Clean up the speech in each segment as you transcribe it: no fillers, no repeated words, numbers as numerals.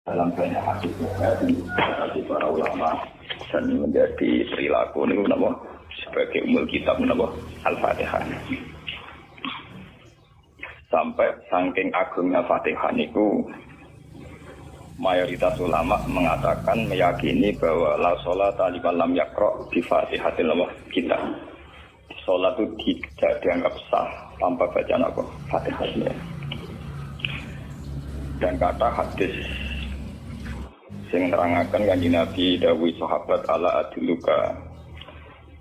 dalam banyak hadis dari para ulama dan menjadi perilaku ini menapa sebagai umul kitab menapa Al-Fatihah. Sampai saking agungnya Fatihah niku mayoritas ulama mengatakan meyakini bahwa la sholata liman lam yaqra bi Fatihatil kitab. Salat itu tidak dianggap sah tanpa bacaan apa Fatihah. Dan kata hadis sing nerangaken kanjeng Nabi dawuh sahabat ala adluka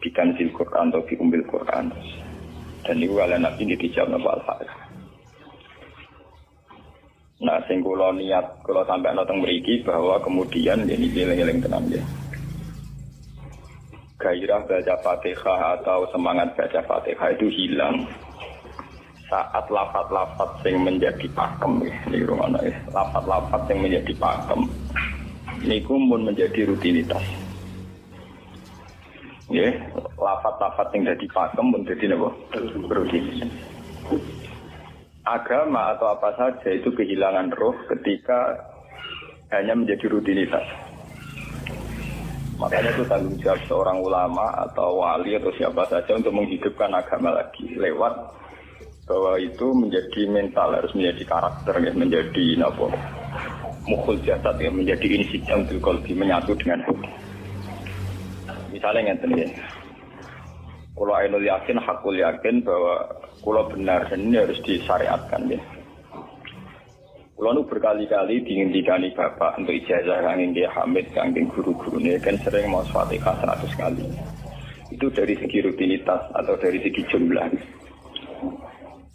bikan sil Quran atau bi umbil Quran. Dan niku ala Nabi dijawab napa Al-Fatihah. Nah, sing kula niat kula sampeyan teng mriki bahwa kemudian ini eling-eling tenan ya. Gairah baca Fatihah atau semangat baca Fatihah itu hilang saat lafaz-lafaz yang menjadi pakem ya. Ini rumana ya. Lafaz-lafaz yang menjadi pakem niku mun menjadi rutinitas. Ya, lafaz-lafaz yang jadi pakem mun dadi napa? Rutinitas. Agama atau apa saja itu kehilangan roh ketika hanya menjadi rutinitas. Makanya itu tanggung jawab seorang ulama atau wali atau siapa saja untuk menghidupkan agama lagi lewat bahwa itu menjadi mental, harus menjadi karakter, ya, menjadi apa? Mukhul jasad, ya, menjadi insijam bil qalbi, menyatu dengan hati. Misalnya ngeten ya. Kalau ainul yakin, hakul yakin bahwa kalau benar dan ini harus disyariatkan ya. Kalau nu berkali-kali dihentikan bapak untuk ijazah kanging dia Hamid, kanging guru-gurunya kan sering mau Fatihah 100 kali. Itu dari segi rutinitas atau dari segi jumlah.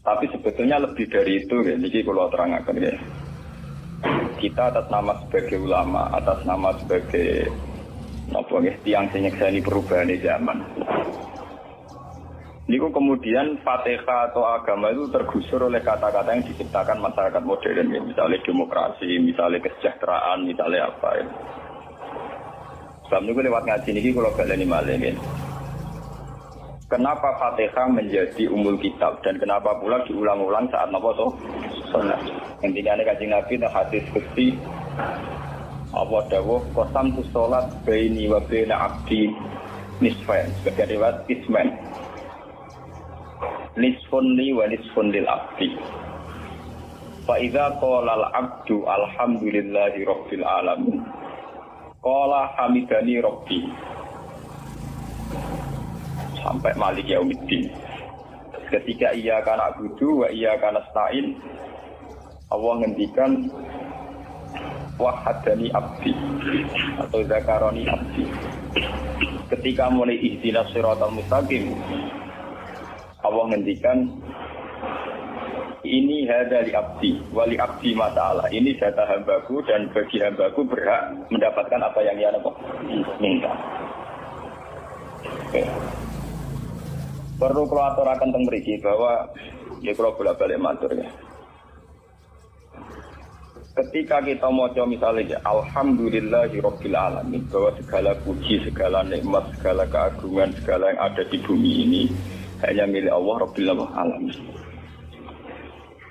Tapi sebetulnya lebih dari itu ya. Jadi kalau terangkan ya. Kita atas nama sebagai ulama, atas nama sebagai apa ya, tiang senyekseni perubahan zaman. Niku kemudian Fatihah atau agama itu tergusur oleh kata-kata yang diciptakan masyarakat modern, ya. Misalnya demokrasi, misalnya kesejahteraan, misalnya apa ya. Sebab niku lewat ngaji niki kalau baleni malih ya. Kenapa Fatihah menjadi umul kitab dan kenapa pula diulang-ulang saat napa to? Salat. Intinya Kanjeng Nabi dan hadis qudsi apa dawuh qasam tu salat baini wa baina abdi nisfain sebagai riwayat isman. Nisfun li wa nisfun lil abdi. Fa idza qala al abdu alhamdulillahi rabbil alamin. Qala hamidani rabbi. Sampai malik yaumiddin. Ketika ia kana abudu wa ia kana stain, Allah ngendikan wahadani abdi atau zakaroni abdi. Ketika mulai ihdinas siratal mustaqim, Allah ngendikan ini hadali abdi wali abdi masalah. Ini jatah hambaku dan bagi hambaku berhak mendapatkan apa yang ia minta. Okay. Perlu kalau aturakan teng mriki bahwa ya kalau bolak-balik matur ya. Ketika kita maca misalnya alhamdulillahirabbil alamin, bahwa segala puji, segala nikmat, segala keagungan, segala yang ada di bumi ini hanya milik Allah Rabbil Alamin.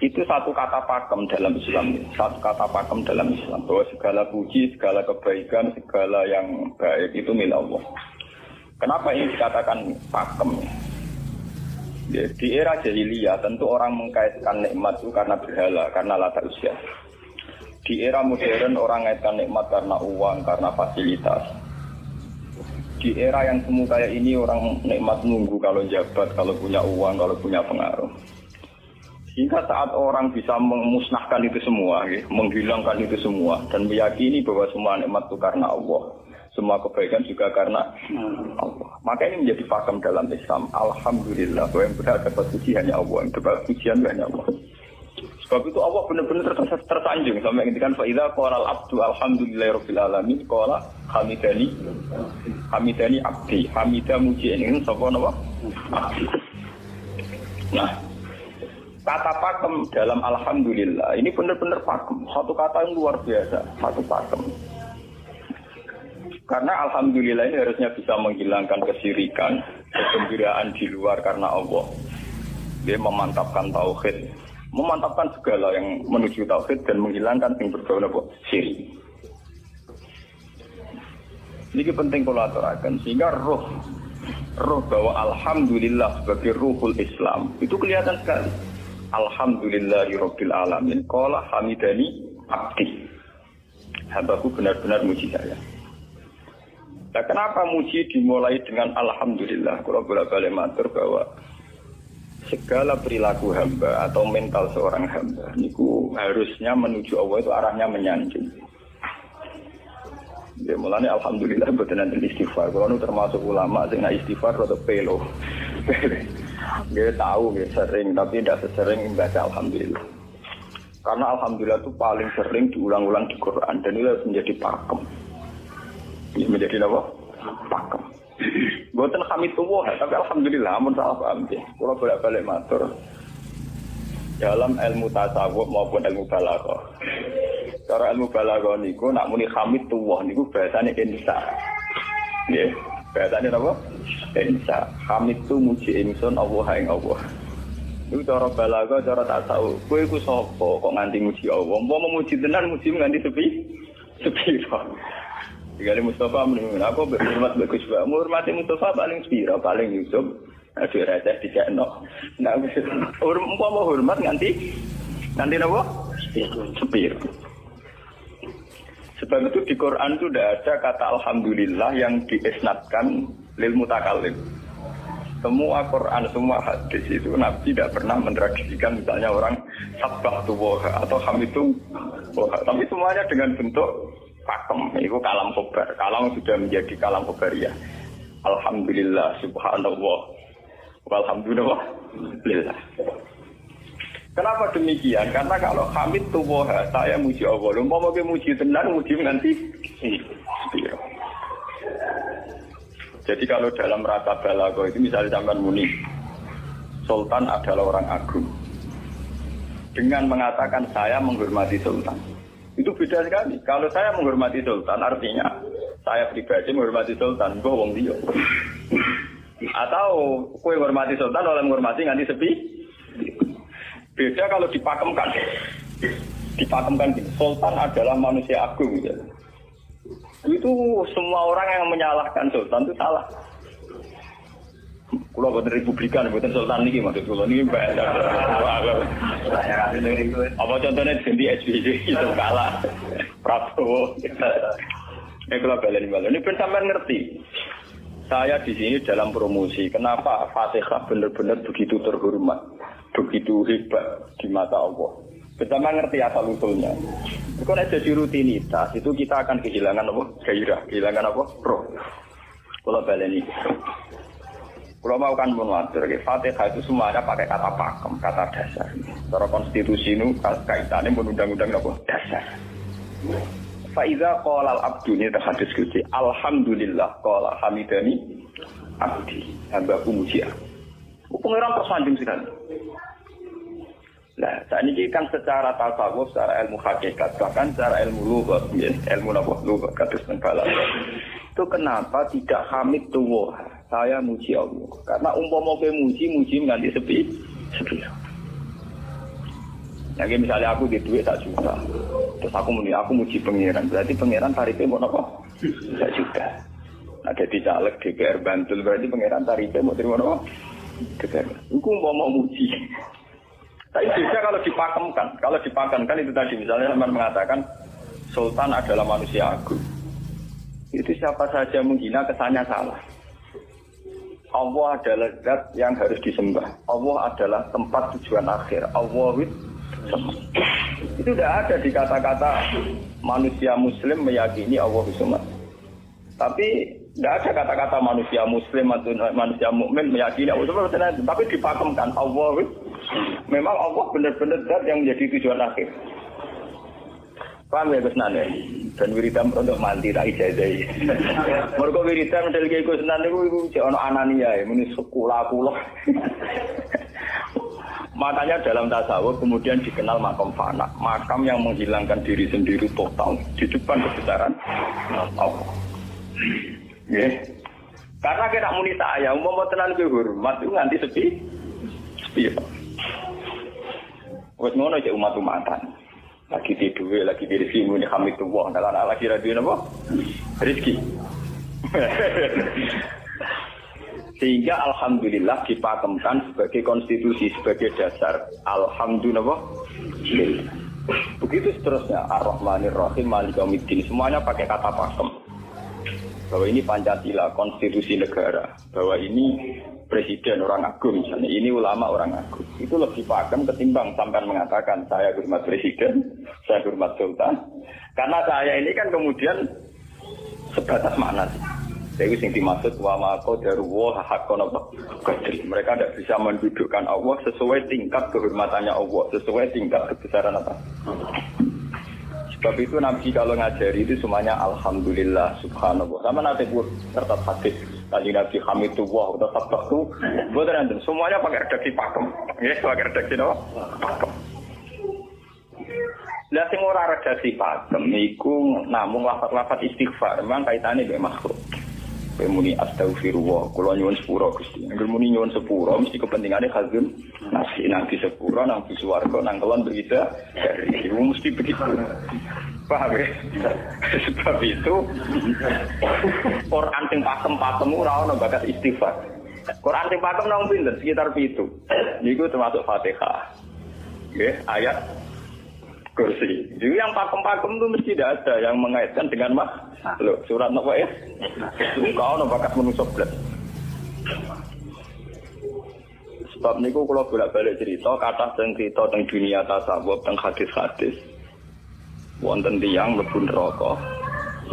Itu satu kata pakem dalam Islam. Satu kata pakem dalam Islam. Bahwa segala puji, segala kebaikan, segala yang baik itu milik Allah. Kenapa ini dikatakan pakem? Ya, di era jahiliyah tentu orang mengkaitkan nikmat itu karena berhala, karena lata usia. Di era modern orang mengaitkan nikmat karena uang, karena fasilitas. Di era yang semu kayak ini orang nikmat nunggu kalau jabat, kalau punya uang, kalau punya pengaruh. Sehingga saat orang bisa memusnahkan itu semua, ya, menghilangkan itu semua dan meyakini bahwa semua nikmat itu karena Allah, semua kebaikan juga karena Allah. Maka ini menjadi pakem dalam Islam. Alhamdulillah bahwa yang berhak dapat puji hanya Allah, yang dapat pujian hanya Allah. Sebab itu Allah benar-benar tersanjung sampai ngendikan fa idza qala al-abdu alhamdulillahirabbil alamin qala hamidani abdi. Hamida muji ini sapa napa? Abdi. Nah, kata pakem dalam alhamdulillah ini benar-benar pakem. Satu kata yang luar biasa, satu pakem. Karena alhamdulillah ini harusnya bisa menghilangkan kesyirikan, kegembiraan di luar karena Allah. Dia memantapkan tauhid. Memantapkan segala yang menuju tauhid dan menghilangkan yang berbau syirik. Ini penting kalau aturakan sehingga roh bahwa alhamdulillah sebagai ruhul Islam itu kelihatan sekali. Alhamdulillahirabbil alamin. Qala hamidani abdi. Hambaku benar-benar muji saya. Nah, kenapa muji dimulai dengan alhamdulillah? Kalau bolak-balik matur bahwa segala perilaku hamba atau mental seorang hamba niku harusnya menuju Allah itu arahnya menyanjung. Ya mulane alhamdulillah boten enten istighfar. Kalau termasuk ulama sing istighfar atau pelo. Dia tahu dia sering tapi tidak sesering membaca alhamdulillah. Karena alhamdulillah itu paling sering diulang-ulang di Quran dan itu harus menjadi pakem. Ini menjadi apa? Pakem. Boten hamidullah tapi alhamdulillah amun salah paham ya. Kalau bolak-balik matur dalam ilmu tasawuf maupun ilmu balaghah. Cara ilmu balaghah niku nak muni hamidullah niku bahasane insa. Nggih, bahasane apa? Insa. Hamid itu muji ingsun Allah ing Allah. Itu cara balaghah, cara tasawuf. Kowe iku sapa kok nganti muji Allah? Umpama muji tenan muji nganti sepi kok. Dikali Mustafa menurut aku berhormat bagus banget. Menghormati Mustafa paling sepira, paling Yusuf. Aduh receh dicekno. Nah, umpama hormat nganti apa? Sepira. Sebab itu di Quran itu tidak ada kata alhamdulillah yang diisnadkan lil mutakallim. Semua Quran, semua hadis itu Nabi tidak pernah mentradisikan misalnya orang sabbahtu wa atau hamidu wa. Tapi semuanya dengan bentuk pakem, itu kalam khobar. Kalam sudah menjadi kalam khobariyah. Alhamdulillah, subhanallah, walhamdulillah. Kenapa demikian? Karena kalau hamid tuwah, saya muji Allah. Umpama ke muji tenan, muji nanti. Jadi kalau dalam rasa balaghah itu misalnya sampean muni, Sultan adalah orang agung. Dengan mengatakan saya menghormati Sultan. Itu beda sekali. Kalau saya menghormati Sultan, artinya saya pribadi menghormati Sultan, gue wong dia. Atau gue menghormati Sultan, oleh menghormati nganti sepi. Beda kalau dipakemkan. Dipakemkan gini, Sultan adalah manusia agung. Gitu. Itu semua orang yang menyalahkan Sultan itu salah. Kalau buatan Republikan, buatan Sultan ini maksud kalau ini bahasa. Apa contohnya ganti SBY itu kalah. Prabowo. Ini kalau balik ini benar ngerti. Saya di sini dalam promosi. Kenapa Fatihah benar-benar begitu terhormat, begitu hebat di mata Allah. Bersama ngerti asal usulnya. Kalau jadi rutinitas itu kita akan kehilangan apa? Gairah, kehilangan apa? Roh. Kalau balik ini. Kalau mau kan mengatur, Fatihah itu semuanya pakai kata pakem, kata dasar. Secara konstitusi itu kaitannya undang-undang apa? Dasar. Faiza qala al-abdu ini terhadis kunci. Alhamdulillah qala hamidani abdi. Hambaku muji aku. Pengiran kok sanjung sekali. Nah, saat ini kan secara tasawuf, secara ilmu hakikat, bahkan secara ilmu lughat, ilmu lughat, kados dan balaghah. Itu kenapa tidak hamid tuwah? Saya muji Allah. Karena umpama kowe muji nganti sepi. Nah, misalnya aku di duit 1 juta. Terus aku muji pangeran. Berarti pangeran tarifnya mau apa? 1 juta. Nah, jadi caleg DPR Bantul berarti pangeran tarifnya mau terima apa? DPR. Iku mau muji. Tapi bisa kalau dipakemkan. Kalau dipakemkan itu tadi misalnya teman mengatakan Sultan adalah manusia agung. Itu siapa saja menghina kesannya salah. Allah adalah zat yang harus disembah. Allah adalah tempat tujuan akhir. Allah itu tidak ada di kata-kata manusia muslim meyakini Allah Subhanahu. Tapi tidak ada kata-kata manusia muslim atau manusia mukmin meyakini Allah Subhanahu. Tapi dipakemkan Allah. Memang Allah benar-benar zat yang menjadi tujuan akhir. Paham ya Gus Nane? Dan wiridan untuk mandi tak ijazah. Mergo wiridan model iki Gus Nane iku jek ana anania ya muni sekolah-kulah. Makanya dalam tasawuf kemudian dikenal makam fana, makam yang menghilangkan diri sendiri total di depan kebesaran Allah. Nggih. Karena kita muni saya umpama tenan ki hormat itu nganti sepi. Wes ngono cek umat-umatan. Lagi di duit, lagi di rezeki, ini hamid tuwah. Kalau lagi radio apa? Rezeki. Sehingga alhamdulillah dipakemkan sebagai konstitusi, sebagai dasar. Alhamdulillah. Begitu seterusnya. Ar-Rahmanir Rahim, Maliki Yaumiddin. Semuanya pakai kata pakem. Bahwa ini Pancasila, konstitusi negara. Bahwa ini presiden orang agung misalnya. Ini ulama orang agung. Itu lebih pakem ketimbang sampai mengatakan saya hormat presiden, saya hormat sultan. Karena saya ini kan kemudian sebatas makna sih. Jadi yang dimaksud wa ma qadarullah haqqan qadri. Mereka tidak bisa mendudukkan Allah sesuai tingkat kehormatannya Allah, sesuai tingkat kebesaran apa. Sebab itu Nabi kalau ngajari itu semuanya alhamdulillah subhanallah. Sama nanti pun kertas hadis tadi Nabi Hamidullah atau sabtu, buat nanti semuanya pakai redaksi pakem, ya pakai redaksi apa? Pakem. Lah sing ora redaksi pakem niku namung lafaz-lafaz istighfar, memang kaitannya dengan makhluk. Muni astagfirullah, kula nyuwun sepura Gusti. Angger muni nyuwun sepura mesti kepentingane hazun nasi nang di sepura nang di swarga nang kelon berita dari mesti begitu. Paham ya? Sebab itu Quran sing pakem-pakem ora ono bakat istighfar. Quran sing pakem nang pinten sekitar 7. Niku termasuk Fatihah. Nggih, ayat kursi. Jadi yang pakem-pakem itu mesti tidak ada yang mengaitkan dengan makhluk. Surat apa ya? Kau nak bakat manusia belas. Sebab niku kalau bolak-balik cerita, kata cerita tentang dunia tasawuf, tentang hadis-hadis. Wonten tiyang mlebu neraka.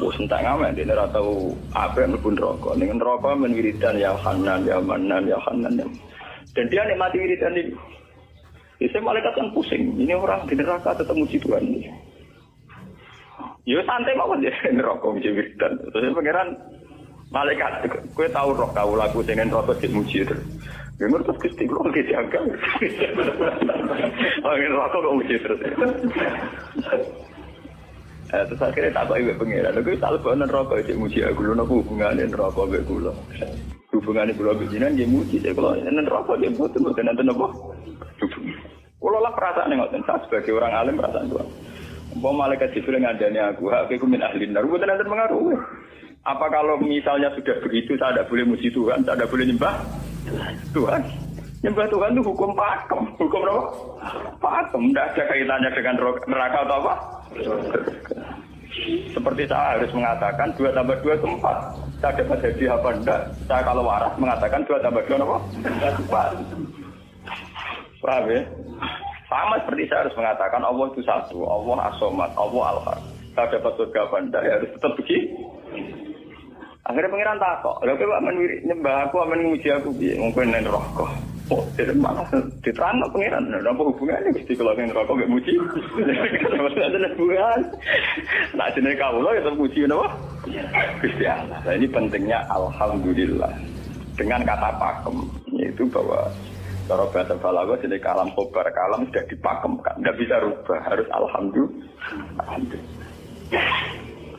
Wis entek ngamen dene ora tau apik mlebu neraka. Ning neraka men wiridan ya Hanan ya Manan ya Hanan. Dan dia nikmati wiridan itu. Bisa malaikat kan pusing. Ini orang di neraka tetap muji Tuhan. Ya santai mawon ya neraka muji wiridan. Terus pangeran malaikat, kowe tahu roh kau lagu sing neraka dimuji terus. Ya menurut Gusti kula iki jaga. Oh, neraka kok muji terus. Terus akhirnya tak kok ibu pangeran. Lha tak lebon neraka dimuji aku lho napa hubungane neraka mbek kula. Hubungane kula mbek jenengan nggih muji kula neraka nggih mboten nenten apa. Kalau lah perasaan yang ngoten, saya sebagai orang alim perasaan Tuhan. Umpama malaikat Jibril ngandani aku min ahli nar, bukan nanti mengaruhi. Apa kalau misalnya sudah begitu, saya tidak boleh muji Tuhan, saya tidak boleh nyembah Tuhan. Nyembah Tuhan itu hukum pakem, hukum apa? Pakem, tidak ada kaitannya dengan neraka atau apa. Seperti saya harus mengatakan 2 tambah 2 itu 4. Saya dapat hadiah apa enggak? Saya kalau waras mengatakan 2 tambah 2 apa? 4. Paham ya? Sama seperti saya harus mengatakan Allah itu satu, Allah as-somad, Allah al-ahad. Saya dapat surga apa enggak, ya harus tetap begitu. Akhirnya pengiran takok, lha kowe nyembah aku amen nguji aku piye? Mungkin nek neraka. Oh, tidak malah diterangno pengiran. Lha apa hubungannya mesti kalau nek neraka mek muji? Ada hubungan. Nah, jenenge kawula ya tetep muji napa? Gusti Allah. Nah, ini pentingnya alhamdulillah. Dengan kata pakem, yaitu bahwa cara bahasa balaghah jadi kalam khobar, kalam sudah dipakemkan, tidak bisa rubah, harus alhamdulillah.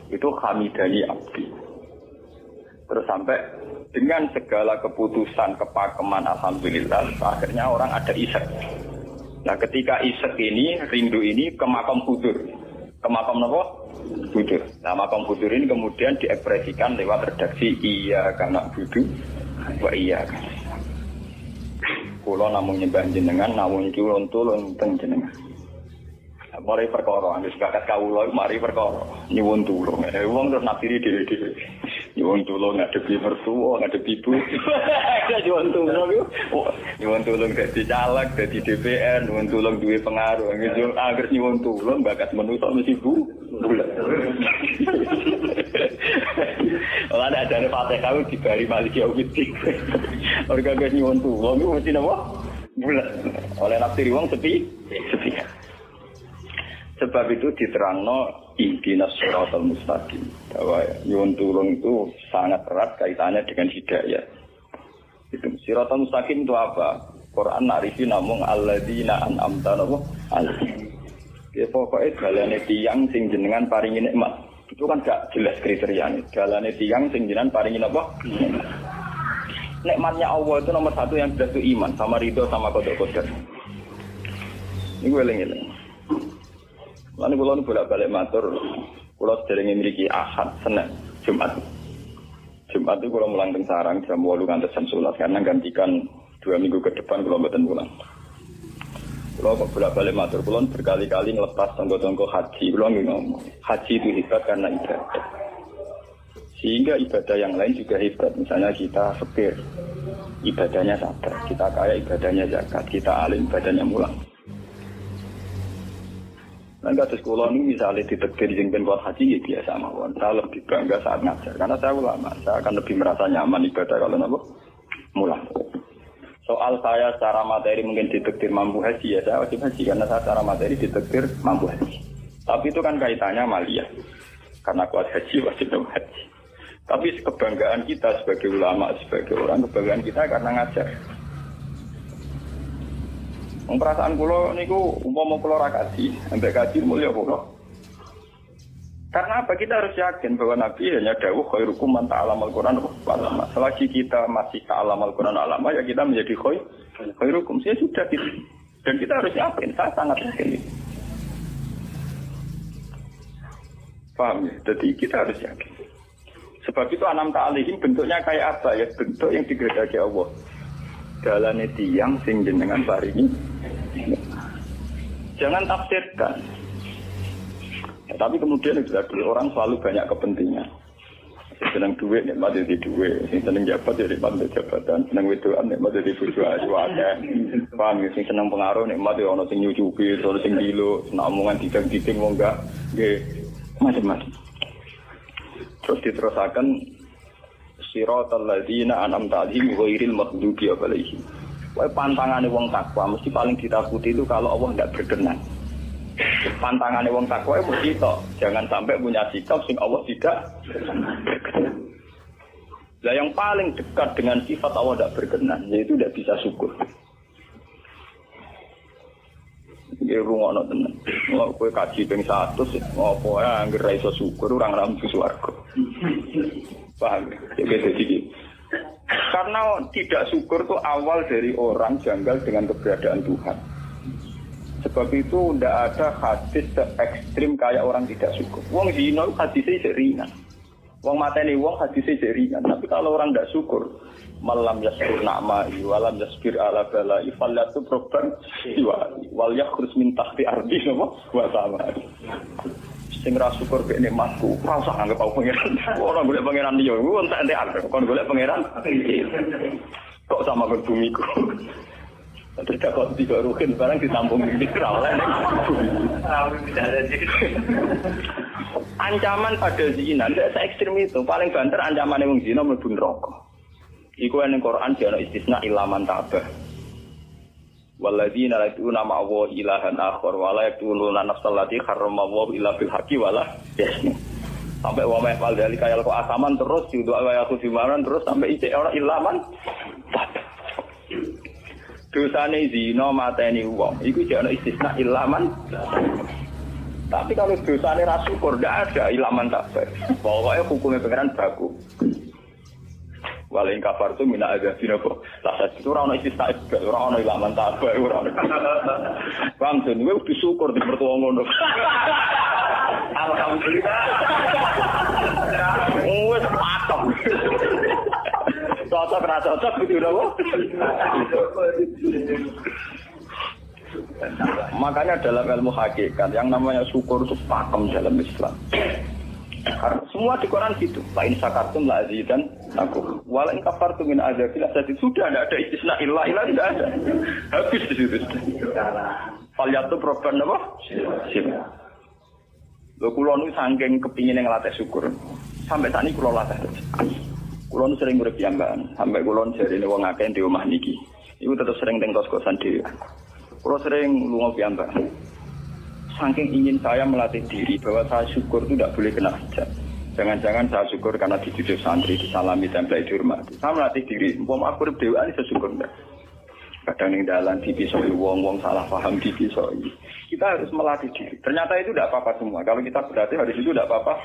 Itu hamidani abdi. Terus sampai dengan segala keputusan kepakeman alhamdulillah, akhirnya orang ada isek. Nah ketika isek ini, rindu ini ke makam hudur. Ke makam apa? Hudur. Nah makam hudur ini kemudian diekspresikan lewat redaksi iya karena budu wa iya karena. Kula namung nyembah jenengan, namung nyuwun tulung teng jenengan. Mari perkara, wis bakat kawula mari perkara nyuwun tulung. Wong terus nafsiri dhewe-dhewe. Nyuwun tulung ngadepi mertua, ngadepi ibu. Nyuwun tulung yo. Nyuwun tulung dadi caleg, dadi DPR, nyuwun tulung duwe pengaruh. Angger nyuwun tulung bakat manusa mesti bu. Bulan. Ora ada jane Fatihah dibari Maliki Yaumiddin. Orga guys nyuwun tulung iku mesti napa? Bulan. Oleh nafsiri wong sepi. Sebab itu diterangno ihdinas siratal mustaqim. Bahwa nyuwun tulung itu sangat erat kaitannya dengan hidayah. Itu siratal mustaqim itu apa? Quran narifi namung alladzina an'amta alaihim. Ya pokoknya dalane tiyang sing jenengan paringi nikmat. Itu kan gak jelas kriterianya. Dalane tiyang sing jenengan paringi apa? Nikmatnya Allah itu nomor 1 yang jelas itu iman sama ridho sama qada-qadar. Ini gue eling-eling. Lan kula nu bolak-balik matur, kula sederenge mriki Ahad, Senin, Jumat. Jumat itu kalau mulang teng sarang jam 8 ngantos jam 11 karena gantikan 2 minggu ke depan kalau mboten mulang. Kalau kok bolak-balik matur kulon berkali-kali ngelepas tonggo-tonggo haji. Kulon ngomong, haji itu hebat karena ibadah. Sehingga ibadah yang lain juga hebat. Misalnya kita fakir, ibadahnya sabar. Kita kaya, ibadahnya zakat. Kita alim, ibadahnya mulang. Nah, kasus kulon ini misalnya ditekdir jengben buat haji, ya biasa mawon. Saya lebih bangga saat ngajar. Karena saya ulama, saya akan lebih merasa nyaman ibadah kalau napa mulang. Soal saya secara materi mungkin ditekdir mampu haji, ya saya wajib haji. Karena saya secara materi ditekdir mampu haji. Tapi itu kan kaitannya maliyah. Karena kuat haji, wajib haji. Tapi kebanggaan kita sebagai ulama, sebagai orang, kebanggaan kita karena ngajar. Perasaan kula niku umpama kula ra kaji, ambek kaji mulya kula. Karena apa? Kita harus yakin bahwa Nabi hanya dawuh khairukum man ta'allama al-Qur'an wa 'allama. Selagi kita masih ta'allama al-Qur'an wa 'allama, ya kita menjadi khairukum. Ya sudah gitu. Dan kita harus yakin, saya sangat yakin. Paham ya? Jadi kita harus yakin. Sebab itu anam ta'alihim bentuknya kayak apa ya? Bentuk yang digedaki Allah. Dalane tiyang sing jenengan paringi. Jangan tafsirkan. Ya, tapi kemudian orang selalu banyak kepentingan. Sing seneng duit nikmat di duit, sing seneng jabat ya nikmat di jabatan, seneng wedoan nikmat di bojo ayu akeh. Paham ya, sing seneng pengaruh nikmat ya ana sing nyucupi, ana sing dilo, seneng omongan didang-diding wong enggak nggih macam-macam. Terus diterusaken siratal ladzina an'amta 'alaihim ghairil maghdubi 'alaihim. Wae pantangane wong takwa mesti paling ditakuti itu kalau Allah tidak berkenan. Pantangane wong takwa mesti tok, jangan sampai punya sikap sing Allah tidak berkenan. Lah yang paling dekat dengan sifat Allah tidak berkenan yaitu tidak bisa syukur. Ya rungokno tenan. Mau kowe kaji ping 100 apa ya anggere ra iso syukur ora ngramu swarga. Paham ya? Jadi karena tidak syukur itu awal dari orang janggal dengan keberadaan Tuhan. Sebab itu tidak ada hadis se-ekstrim kayak orang tidak syukur. Wong zina hadisnya ringan. Wong mateni wong hadisnya ringan. Tapi kalau orang tidak syukur, malam yaskur na'ma'i walam yasbir ala bala'i fallatu proban wal yakhrus min tahti ardi wa sama. Sing ra syukur mek nikmatku, ora usah anggap aku pangeran. Ora golek pangeran liya, ku entek-entek kon golek pangeran. Kok sama karo bumiku. Terus kok tiga rukin barang ditampung di ora oleh. Ancaman pada zina, tidak se-ekstrim itu. Paling banter ancaman wong zina mlebu neraka. Iku ning Quran ana istisna ilaman tabah. Walladzina la yu'minuna ma Allah ilahan akhar wa la yaquluna nafsal lati harrama Allah illa bil haqqi wa la yasmu. Sampai wa ma fal dari kaya kok asaman terus yudu wa yaku simaran terus sampai isih ora ilaman. Dosane zina mateni wong iku jek ana istisna ilaman. Tapi kalau dosane ra syukur ndak ada ilaman tabah. Pokoke hukume pangeran baku. Walain kafar tu mina ada sinopo. Lah itu ora ono istisna, ora ono ilaman tabah, ora ono. Bang sen kowe disyukur di mertua ngono. Alhamdulillah. Wes patok. Cocok ra cocok kudu ora. Makanya dalam ilmu hakikat yang namanya syukur itu pakem dalam Islam. Semua di Quran gitu. Fa in syakartum la azidan aku. Wala in kafartum min azabil azab. Sudah tidak ada istisna illa tidak ada. Habis di situ. Fal yatu proban apa? Sip. Lho kula nu saking kepingin ngelatih syukur. Sampai saat ini kula latih terus. Kula nu sering urip piyambakan, sampai kula jarine wong akeh di omah niki. Iku tetep sering teng kos-kosan dhewe. Kula sering lunga piyambakan. Saking ingin saya melatih diri bahwa saya syukur itu tidak boleh kena hujat. Jangan-jangan saya syukur karena dididik santri, disalami, tempel, dihormati. Saya melatih diri. Aku urip dhewe iso syukur ndak. Kadang ning dalan dipisoi wong-wong salah paham dipisoi. Kita harus melatih diri. Ternyata itu tidak apa-apa semua. Kalau kita berlatih hari itu tidak apa-apa.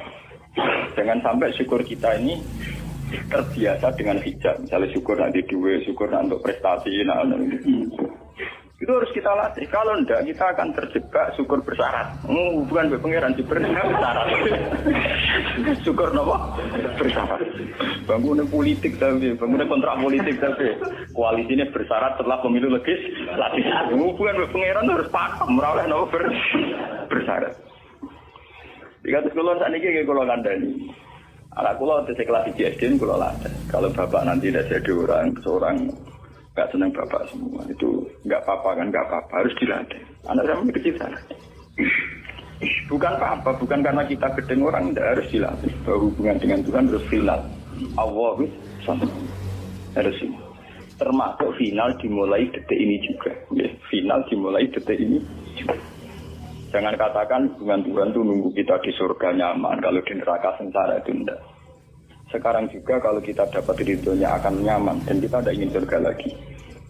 Jangan sampai syukur kita ini terbiasa dengan hijab. Misalnya syukur nanti duit, syukur untuk prestasi, Itu harus kita latih. Kalau enggak, kita akan terjebak syukur bersyarat. Bukan pangeran bersyarat. Syukur apa? Bersyarat. Bangunan politik tapi, bangunan kontrak politik tapi, koalisinya bersyarat setelah pemilu legislatif. Bukan pangeran harus paham meroleh apa bersyarat. Jika sekolah saat ini kalau kandani, anak kulo kelas IJSD kulo latih. Kalau bapak nanti tidak jadi seorang nggak senang bapak semua itu nggak apa-apa kan, nggak apa-apa, harus dilatih. Anak saya kecil sana. Bukan apa-apa, bukan karena kita gedeng orang, tidak harus dilatih. Bahwa hubungan dengan Tuhan harus final. Allah sama harus ini. Termasuk final dimulai detik ini juga. Ya, final dimulai detik ini juga. Jangan katakan hubungan Tuhan itu nunggu kita di surga nyaman, kalau di neraka sengsara itu tidak. Sekarang juga kalau kita dapat ridhonya akan nyaman dan kita tidak ingin surga lagi.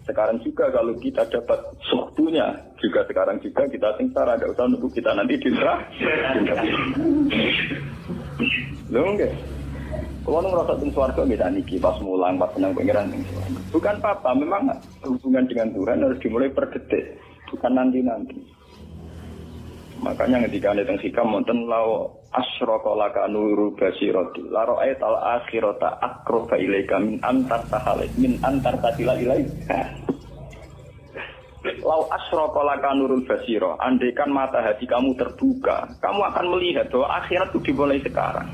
Sekarang juga kalau kita dapat suhtunya juga sekarang juga kita sengsara, tidak usah nunggu kita nanti di neraka. Loh enggak? Kalau ngerasa di surga beda niki pas mulang pas senang pengiran ning surga. Bukan apa-apa, memang hubungan dengan Tuhan harus dimulai per detik, bukan nanti-nanti. Makanya ketika ada yang hikam wonten law asyraka laka nuru basirati la ra'aital akhirata aqraba ilaika min antar tahalik min antar tatila ilaika. Law asyraka laka nurul basira, andaikan mata hati kamu terbuka, kamu akan melihat bahwa akhirat itu dimulai sekarang.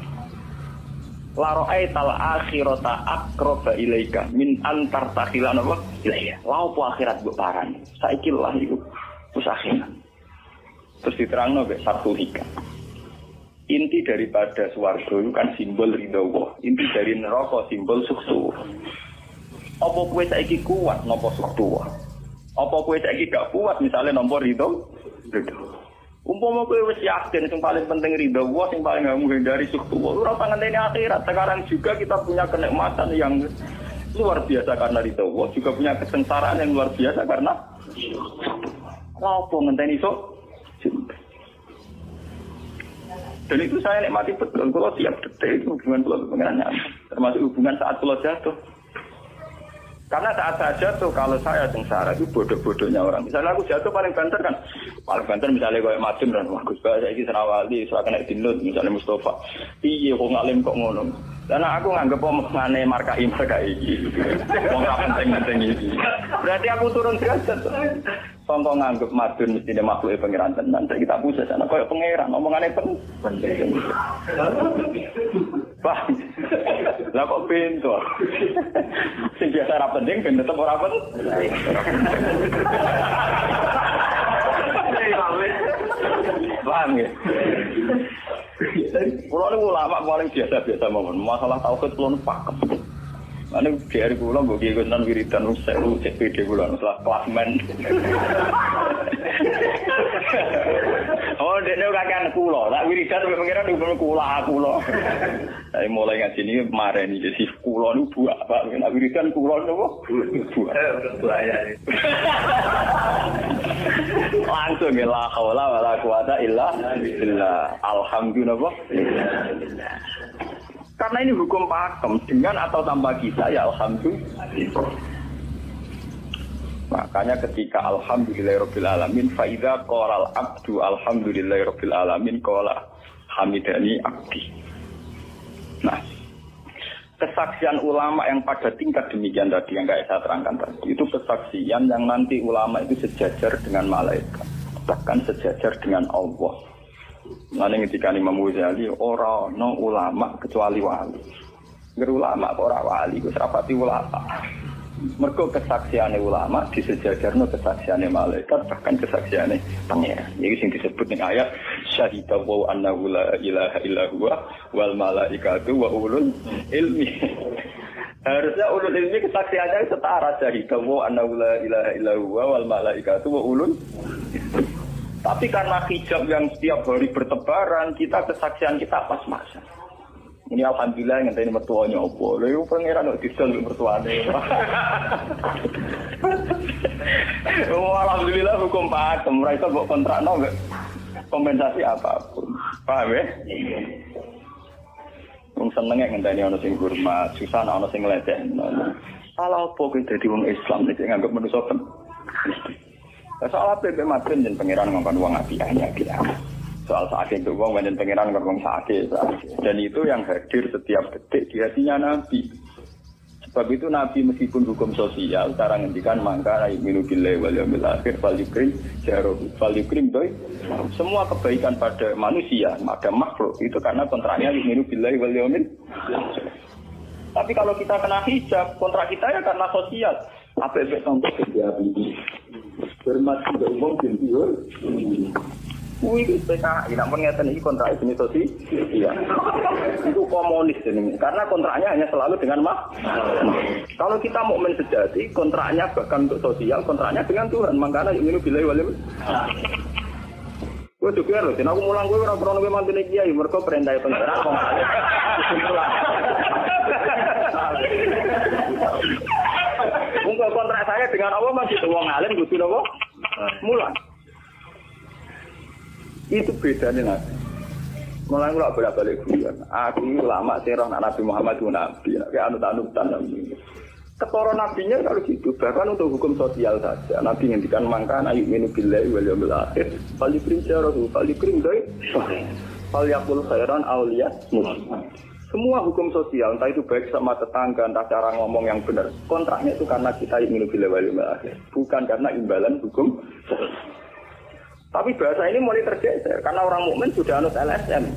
La ra'aital akhirata aqraba ilaika min antar tahila napa ilaika. Law po akhirat mbok parani. Saiki lah iku wis akhirat. Terus diterangno mek satu hikam. Inti daripada swarga itu kan simbol ridho Allah. Inti dari neraka simbol sukses. Apa kowe saiki kuat napa sukses? Apa kowe saiki gak kuat misalnya nampa ridho? Umpama kowe wis yakin sing paling penting ridho Allah, sing paling gak menghindari sukses. Ora usah ngenteni akhirat. Sekarang juga kita punya kenikmatan yang luar biasa karena ridho Allah, juga punya kesengsaraan yang luar biasa karena apa ngenteni sok? Dan itu saya nikmati betul. Kalau tiap detik itu hubungan pulau pengirannya, termasuk hubungan saat pulau jatuh. Karena saat saya jatuh, kalau saya sengsara itu bodoh-bodohnya orang. Misalnya aku jatuh paling banter kan, paling banter misalnya kayak Madun dan wah Gus Bah saya ini Serawali, saya kena dinut misalnya Mustafa. Iya kok ngalim kok ngono. Karena aku nganggep omongane markai iki. Wong ra penting-penting iki. Berarti aku turun derajat. Contoh nganggep Madun mesti makhluk pengiran tenan. Kita pusat sana koyo pangeran omongane penting. Bah. Lah kok pintu. Sing biasa ra penting ben tetep ora penting. Paham ya? Kulo niku ulama paling biasa-biasa mawon. Masalah tauhid kulo pakem. Ane biar kulo mbok iki tenan wiridan usek CPD kulo masalah klasmen. Oh, dene kakean kulo. Tak wiridan sampe pengira nduk kulo. Saya mulai ngaji ini kemarin iki si kulo niku buak, Pak. Nek wiridan kulo niku buak. Langsung la haula wala quwata illa billah. Alhamdulillah. Karena ini hukum pakem dengan atau tanpa kisah ya alhamdulillah. Makanya ketika alhamdulillahirabbil alamin fa idza qala al-abdu alhamdulillahirabbil alamin qala hamidani abdi. Nah, kesaksian ulama yang pada tingkat demikian tadi yang saya terangkan tadi itu kesaksian yang nanti ulama itu sejajar dengan malaikat, bahkan sejajar dengan Allah. Nanti ketika Imam Ghazali orang no ulama kecuali wali, ulama orang wali itu serapati ulama. Mergo kesaksiane ulama disejajarno kesaksiane malaikat bahkan kesaksiane pangeran. Iki sing disebut ning ayat syahida wa annahu la ilaha illa huwa wal malaikatu wa ulul ilmi. Harusnya ulul ilmi kesaksiannya setara syahida wa annahu la ilaha illa huwa wal malaikatu wa ulul. Tapi karena hijab yang setiap hari bertebaran, kita kesaksian kita pas-pasan. Ini alhamdulillah yang tadi mertuanya opo. Lalu pangeran kok disel mertuane. Oh alhamdulillah hukum pakem, ora iso mbok kontrakno enggak kompensasi apapun. Paham ya? Wong senenge ngenteni ana sing hormat, susah ana sing lecehno. Salah opo kuwi dadi wong Islam nek nganggep manusa Soal apa be matrin jen pangeran ngomong uang apiahnya dia. Soal sakit itu uang dan pangeran ngomong sakit. Dan itu yang hadir setiap detik di hatinya Nabi. Sebab itu Nabi meskipun hukum sosial cara ngendikan mangka minu billahi wal yaumil akhir fal yukrim doi. Semua kebaikan pada manusia, pada makhluk itu karena kontraknya minu billahi wal yaumil akhir. Tapi kalau kita kena hijab, kontrak kita ya karena sosial. Apa efek contoh kerja ini? Hormat tidak umum bintiur. Wih, PKI, namun ngeten ini kontrak jenis sosial. Iya. Itu komunis ini. Karena kontraknya hanya selalu dengan kalau kita mukmin sejati, kontraknya bahkan untuk sosial, kontraknya dengan Tuhan. Makanya ini bilai walim. Gue juga loh, aku mulang gue orang-orang gue mantu kiai, mereka perintah pengeran. Mungkin kontrak saya dengan Allah masih uang alim, butuh apa? Mulang. Itu bedanya Nabi. Mulai kalau bolak-balik guyon. Aku lama sih roh Nabi Muhammad itu Nabi. Kayak anut-anutan Nabi. Ketara nabinya kalau gitu. Bahkan untuk hukum sosial saja. Nabi ngendikan mangka ayu minu billahi wal yaumil akhir. Fal yukrim syarahu. Fal yukrim doi. Fal yakul khairan awliya muslim. Semua hukum sosial, entah itu baik sama tetangga, entah cara ngomong yang benar. Kontraknya itu karena kita minu billahi wal yaumil akhir. Bukan karena imbalan hukum sosial. Tapi bahasa ini mulai tergeser karena orang mukmin sudah anut LSM.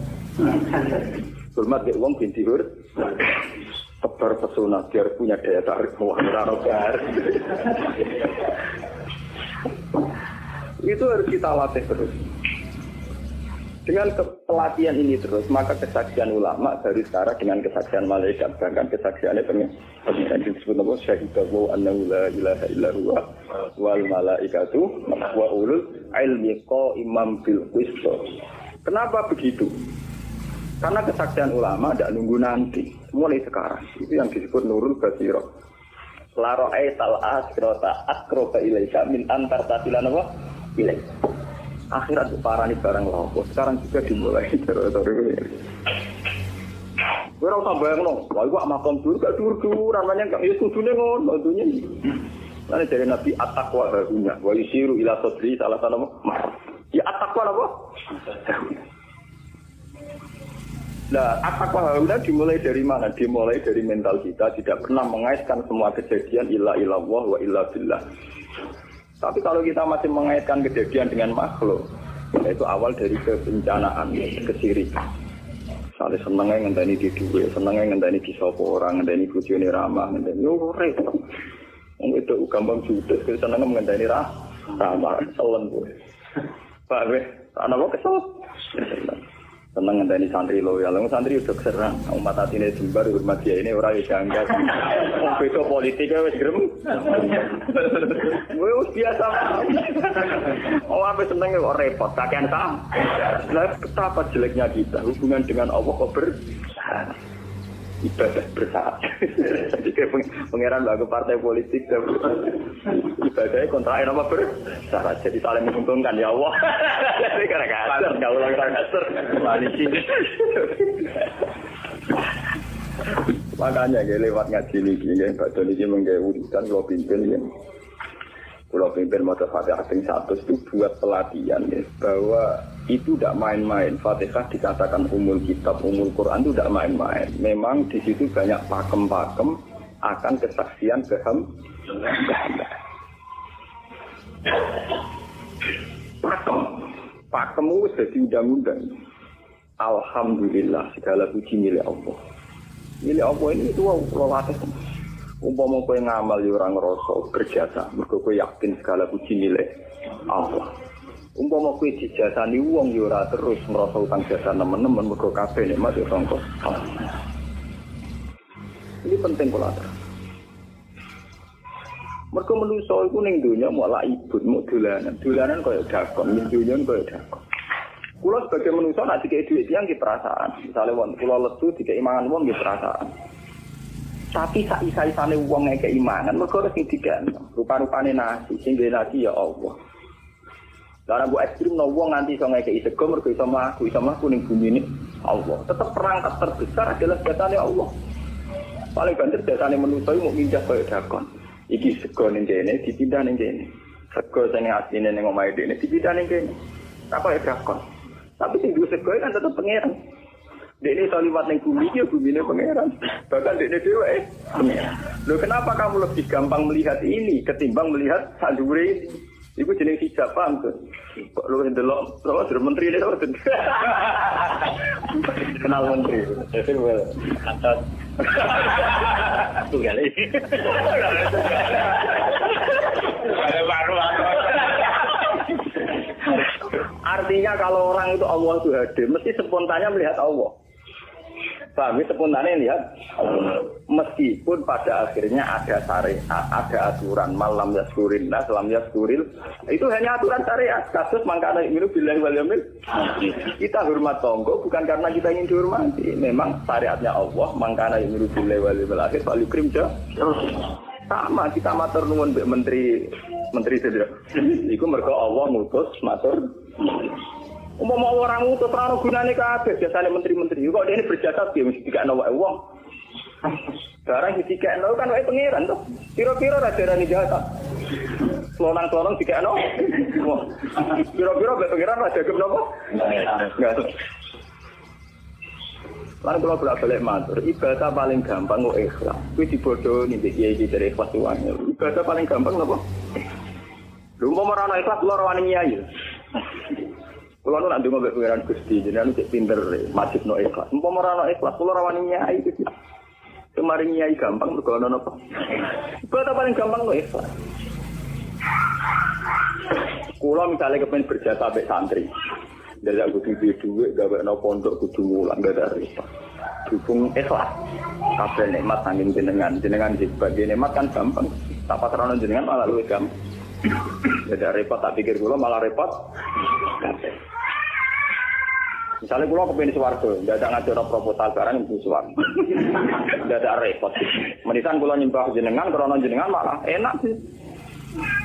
Hormat ke uang binti hur. Tebar pesona biar punya daya tarik rogar. Itu harus kita latih terus. Dengan pelatihan ini terus, maka kesaksian ulama dari sekarang dengan kesaksian malaikat, bahkan kesaksiannya pengen disebut apa? Syahidahu annahu la ilaha illa huwa wal malaikatu wa ulul ilmi qaiman bil qist. Kenapa begitu? Karena kesaksian ulama tidak nunggu nanti, mulai sekarang. Itu yang disebut nurul basirah. La ra'aital asrata aqraba ilaika min antar tasilan apa? Ilaika. Akhirat parani barang lopo. Sekarang juga dimulai terus. Ora usah bayangno, lha iku makom dulu gak dur-dur, namanya gak ya kudune ngono dunya. Lan dari Nabi at-taqwa harunya, wa yusiru ila sadri salah satu ya at-taqwa apa? Nah, at-taqwa harunya dimulai dari mana? Dimulai dari mental kita, tidak pernah mengaitkan semua kejadian illa illallah wa illa billah. Tapi kalau kita masih mengaitkan kejadian dengan makhluk, itu awal dari kebencanaan, kesirikan. Misalnya senengnya ngenteni di duwe, senengnya ngenteni di sopo orang, ngenteni bojone ramah, ngenteni yo repot. Wong itu gampang judes, senengnya ngenteni ramah, selen kowe. Pak weh, ana kok kesel. Seneng ngenteni santri loyal, santri udah keserang. Umat atine jembar hormat dia ini ora janggal. Wong beda politik wis grem. Wis biasa. Oh apa seneng kok repot, kakean sam. Lah betapa jeleknya kita hubungan dengan Allah kok ibadah bersahabat. Jadi pangeran bagi partai politik ibadahnya kontrain apa bersyarat. Jadi saling menguntungkan ya Allah. Jadi kadang-kadang nggak ulang kasar koalisi. Makanya lewat ngaji ini, Pak Doni ini menggawurkan kalau pimpin ya. Kalau pimpin motor Fatihah yang 100 itu buat pelatihan ya, bahwa itu tidak main-main. Fatihah dikatakan umul kitab, umul Quran itu tidak main-main. Memang di situ banyak pakem-pakem akan kesaksian pakem itu jadi undang-undang. Alhamdulillah segala puji milik Allah. Milik Allah ini itu latih. Umpama kowe ngamal yo ora ngrasa berjasa, mergo kowe yakin segala puji milik Allah. Umpama kowe dijasani wong yo ora terus ngrasa utang jasa nemen-nemen mergo kabeh nikmat yo sangka Allah. Ini penting kula atur. Mergo manusa iku ning donya mau laibut, mau dolanan. Dolanan koyo dakon, ning donya koyo dakon. Kula sebagai manusa nek dikek dhuwit tiyang ki perasaan. Misale wong kula lesu dikek imangan wong ki perasaan. Tapi saisa-isane wong nek keimanan mergo sing diganteng. Rupa-rupane nasi, sing duwe nasi ya Allah. Lah nek ekstrem no wong nganti iso ngekeki sego mergo iso mlaku ning bumi ini Allah. Tetap perangkat terbesar adalah jasane Allah. Paling banter jasane manusa mau mindah koyo dakon. Iki sego ning kene dipindah ning kene. Sego sing asline ning omahe dene dipitane kene. Apa ya dakon. Tapi sing duwe sego kan tetep pangeran. Dene iso liwat ning bumi iki bumine pangeran. Bahkan dene dhewe pangeran. Lho kenapa kamu lebih gampang melihat ini ketimbang melihat sak dhuwure ini? Iku jeneng hijab paham tuh. Kok lu ndelok terus menteri ini kok. Kenal menteri. Jadi well atas. Tunggal ini. Artinya kalau orang itu Allah itu hadir, mesti spontannya melihat Allah. Paham ya, spontannya lihat meskipun pada akhirnya ada syariat, ada aturan malam yaskuril nas, lam yaskuril itu hanya aturan syariat. Kasus mangkana imiru billahi wal yaumil kita hormat tonggo bukan karena kita ingin dihormati. Memang syariatnya Allah mangkana imiru billahi wal yaumil akhir paling krim sama kita matur nuwun mbek menteri sedherek. Iku mergo Allah ngutus matur. Umpama orang ngutus ora gunane kabeh biasane menteri-menteri. Kok dene berjasa piye mesti dikakno wae wong. Barang dikakno kan wae pangeran to. Kira-kira ra darani jahat. Selonang-selonang dikakno. Kira-kira wae pangeran ra dagem napa? Enggak. Lan kula bolak-balik matur, ibadah paling gampang kok ikhlas. Kuwi dibodohi mbek kiai dari ikhlas wae. Ibadah paling gampang napa? Lha umpama ora ana ikhlas kula ora wani nyai. Kula nu nak ndonga mbek pangeran Gusti, jenengan cek pinter masjid no ikhlas. Umpama ora ana ikhlas kula ora wani nyai iki. Kemarin nyai gampang mergo ana napa? Ibadah paling gampang kok ikhlas. Kula misalnya kepen berjasa mbek santri. Dari kudu duwe gawe pondok kudu mulang dari dukung ikhlas. Kabeh nikmat saking jenengan sebagai nikmat kan gampang. Tak patrono jenengan malah luwih gampang. Tidak repot tak pikir kula malah repot. Misalnya kula kepengin swarga, ndak ada ngajono proposal barang ibu swarga. Ndak ada repot. Menitan kula nyembah jenengan krana jenengan malah enak sih.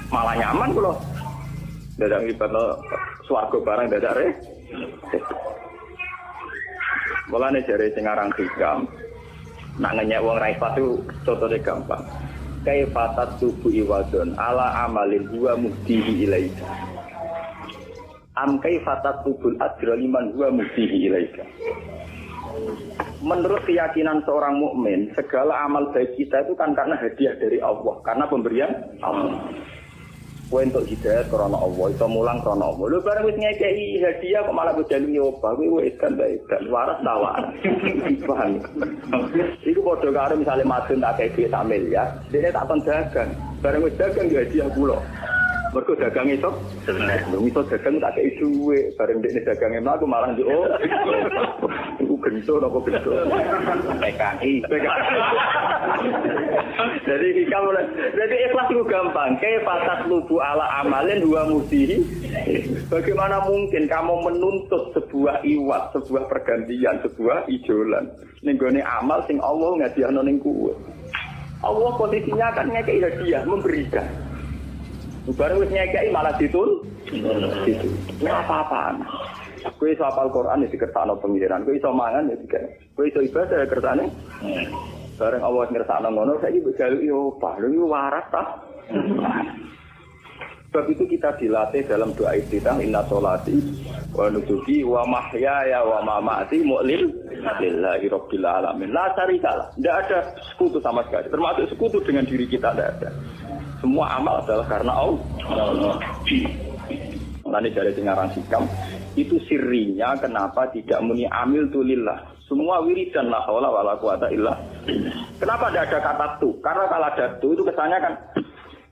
Malah nyaman kula. Ndak ada ibadah swarga barang ndak ada repot. Mulane jare sing aran hikam. Nak ngenyek wong ra ikhlas itu contohnya gampang. Kaifatat tubuh iwadon ala amalin huwa muhdihi ilaika. Am kaifatat tubul ajra liman huwa muhdihi ilaika. Menurut keyakinan seorang mukmin, segala amal baik kita itu kan karena hadiah dari Allah, karena pemberian Allah. Kowe entuk hidayah karena Allah, iso mulang karena Allah. Lho bareng wis ngekeki hadiah kok malah bojalung nyoba, kowe wis kan waras ta waras. Paham. Iku padha karo misale madun tak kei sak miliar, dene tak kon dagang. Bareng wis dagang hadiah kula. Mergo dagang iso sebenarnya iso dagang tak kei duwe, bareng dekne dagange mlaku malah yo. Iku gento napa gento. PKI. Jadi ikhlas itu gampang. Kaifatat lubu ala amalin huwa muhdihi. Bagaimana mungkin kamu menuntut sebuah iwat, sebuah pergantian, sebuah ijolan ning gone amal sing Allah ngadiahno ning kowe. Allah posisinya kan ngekeki hadiah, memberikan. Bareng wis ngekeki malah ditun. Itu. Ora apa-apaan. Kowe iso hafal Quran ya dikersakno pengiran, kowe iso mangan ya dikersakno. Kowe iso ibadah ya kersane. Bareng Allah ngersakno ngono saiki mbok jaluk yo opah, lho iki waras ta? Sebab itu kita dilatih dalam doa iftitah inna sholati wa nusuki wa mahyaya wa mamati lillahi rabbil alamin. La syarikalah. Tidak ada sekutu sama sekali. Termasuk sekutu dengan diri kita tidak ada. Semua amal adalah karena Allah. Nanti dari dengaran sikam itu sirinya kenapa tidak muni amil tulillah. Semua wiridan la haula wala quwata illa. Kenapa tidak ada kata tu? Karena kalau ada tu itu kesannya kan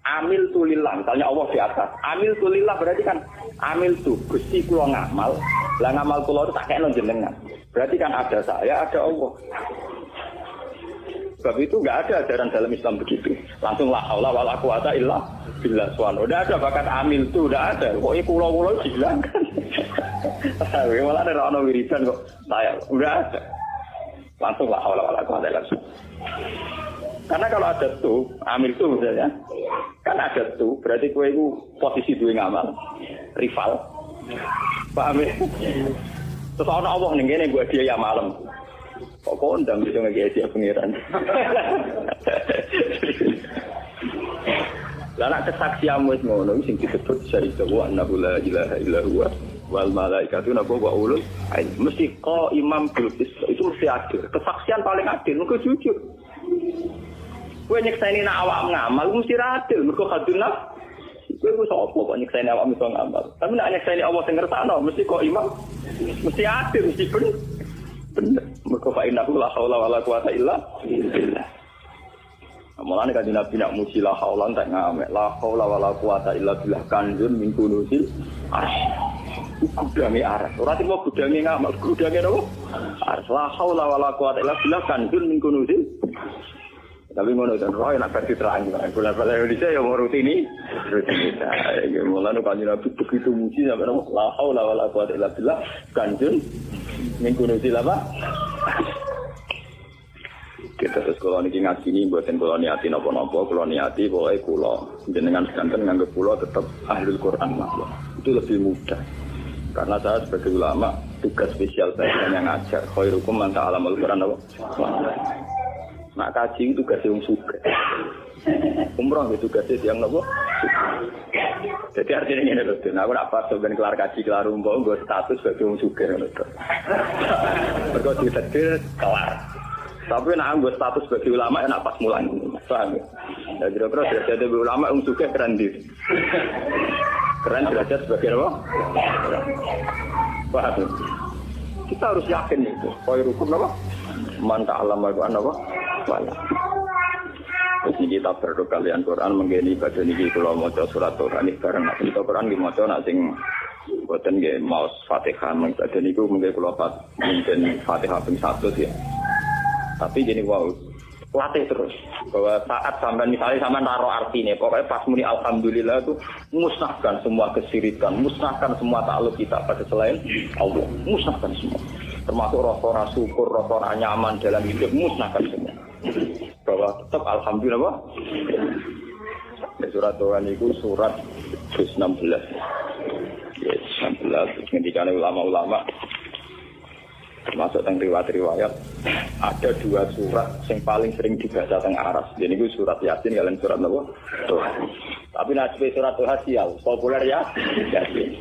amil tulillah. Misalnya Allah di atas. Amil tulillah berarti kan amil tu Gusti kula ngamal. Lah ngamal kula itu tak kena jenengan. Berarti kan ada saya, ada Allah. Sebab itu enggak ada ajaran dalam Islam begitu. Langsung la haula wala quwata illa billah subhanahu. Enggak ada bakat amil tu, enggak ada. Kok kula dihilangkan. Malah ada orang wiridan kok saya udah ada langsung lah awal-awal aku ada langsung karena kalau ada tuh amil tuh misalnya kan ada tuh berarti kue itu posisi dua ngamal rival paham ya terus orang Allah nih gue dia ya malam kok kondang bisa nggak dia pengiran Lah nek kesaksianmu wis ngono sing disebut syahida wa annahu la ilaha illa huwa wal malaikatu wa ulul ilmi. Mesti kok imam bilqis itu mesti adil. Kesaksian paling adil mergo jujur. Kowe nyekseni nek awak ngamal mesti adil mergo kadunah. Kowe wis apa kok nyekseni awak iso ngamal. Tapi nek nyekseni Allah sing ngersakno mesti kok imam mesti adil mesti bener. Mergo fa innahu la haula wala quwata illa billah. Mulane kan Nabi nak muji la haula tak ngamek. La haula wala quwata illa billah kanjun min kunuzil arsh. Gudange aras. Ora timo gudange ngamal, gudange napa? Arsh. La haula wala quwata illa billah kanjun min kunuzil. Tapi ngono dan roh nak versi terang. Bola-bola Indonesia ya mau rutini. Mulane kan Nabi begitu muji sampai napa? La haula wala quwata illa billah kanjun min kunuzil apa? Kita terus kalau niki ngaji ini buatin kalau niati nopo-nopo, kalau niati boleh kulo jenengan sekanten nganggep kulo tetap ahlul Quran lah. Itu lebih mudah karena saya sebagai ulama tugas spesial saya hanya ngajar khairukum man ta'allamul Quran apa. Nak kaji itu tugas yang suka. Umroh itu tugasnya yang nopo. Jadi artinya ini loh, aku nak pas sebenarnya kelar kaji kelar umroh gue status sebagai orang suka loh. Berkau ditetir kelar. Tapi nak anggo status sebagai ulama enak pas mulan. Paham ya? Ya kira-kira derajat sebagai ulama juga keren di. Keren derajat sebagai apa? Paham ya? Kita harus yakin itu. Khairukum apa? Man ta'allama al-Qur'an apa? Wala. Terus ini kita berdoa kalian Quran menggeni badan ini kalau maca surat Quran ini bareng nak kita Quran di maca nak sing boten nggih maos Fatihah badan niku mengke kula mungkin Fatihah ping 100 ya. Tapi gini wow, latih terus bahwa saat sampai misalnya sama naruh artinya, pokoknya pas muni alhamdulillah itu musnahkan semua kesirikan, musnahkan semua takluk kita pada selain Allah, musnahkan semua, termasuk rasa syukur, rasa nyaman dalam hidup, musnahkan semua. Bahwa tetap alhamdulillah. Ya, surat Tuhan itu surat 16. Ya, 16 ketika ulama-ulama termasuk tentang riwayat-riwayat ada 2 surat yang paling sering dibaca tentang aras. Jadi itu surat Yasin kalian surat apa? Tuhan. Tapi nanti surat Tuhan sial populer ya Yasin.